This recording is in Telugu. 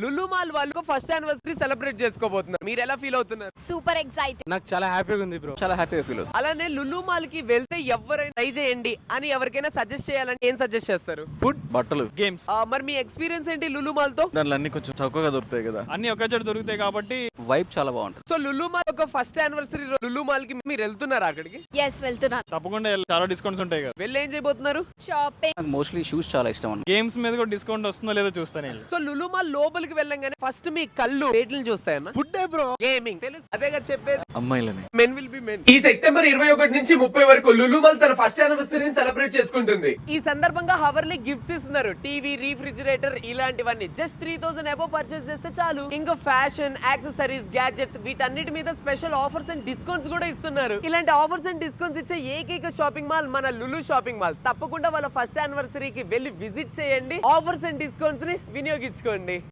లులు మాల్ వాళ్ళు ఫస్ట్ యానివర్సరీ సెలబ్రేట్ చేసుకోబోతున్నారు. మీరు ఎలా ఫీల్ అవుతున్నారు? Super excited. నాకు చాలా హ్యాపీగా ఉంది బ్రో, చాలా హ్యాపీగా ఫీల్ అవుతుంది. అలానే లులు మాల్ కి వెళ్తే ఎవరైనా ట్రై చేయండి అని ఎవరికైనా సజెస్ట్ చేయాలంటే ఏం సజెస్ట్ చేస్తారు? ఫుడ్, బట్టలు, గేమ్స్. మరి మీ ఎక్స్పీరియన్స్ ఏంటి లులు మాల్ తో? దాంట్లో అన్ని కొంచెం చౌకగా దొరుకుతాయి కదా, అన్ని ఒకే చోట దొరుకుతాయి కాబట్టి వైబ్ చాలా బాగుంటుంది. సో లులు మాల్ ఒక ఫస్ట్ యానివర్సరీ లులు మాల్ కి మీరు వెళ్తున్నారా అక్కడికి? yes వెళ్తున్నాను. తప్పకుండా చాలా డిస్కౌంట్స్ ఉంటాయి కదా. వెళ్ళి ఏం చేయబోతున్నారు? షాపింగ్. నాకు మోస్ట్లీ షూస్ చాలా ఇష్టం అన్న. గేమ్స్ మీద కూడా డిస్కౌంట్ వస్తుందో లేదో చూస్తాను. సో లులు మాల్ లోపలికి వెళ్ళంగానే ఫస్ట్ మీ కళ్ళు వేట్లను చూస్తాయన్న. ఫుడ్ బ్రో, గేమింగ్ తెలుసు, అదేగా చెప్పేది. అమ్మాయిలని మెన్ విల్ బి మెన్. ఈ సెప్టెంబర్ 21 నుంచి 30 వరకు లులు మాల్ తన ఫస్ట్ యానివర్సరీని సెలబ్రేట్ చేసుకుంటుంది. ఈ సందర్భంగా హవర్లీ గిఫ్ట్స్ ఇస్తున్నారు. టీవీ, రిఫ్రిజిరేటర్ ఇలాంటివన్నీ జస్ట్ 3000 అబౌవ్ పర్చేస్ చేస్తే చాలు. ఇంకా ఫ్యాషన్, యాక్సెసరీస్, గ్యాడ్జెట్స్ వీటన్నిటి మీద స్పెషల్ ఆఫర్స్ అండ్ డిస్కౌంట్స్ కూడా ఇస్తున్నారు. ఇలాంటి ఆఫర్స్ అండ్ డిస్కౌంట్స్ ఇచ్చే ఏకైక షాపింగ్ మాల్ మన లులు షాపింగ్ మాల్. తప్పకుండా వాళ్ళ ఫస్ట్ యానివర్సరీకి వెళ్ళి విజిట్ చేయండి. ఆఫర్స్ అండ్ డిస్కౌంట్స్ ని వినియోగించుకోండి.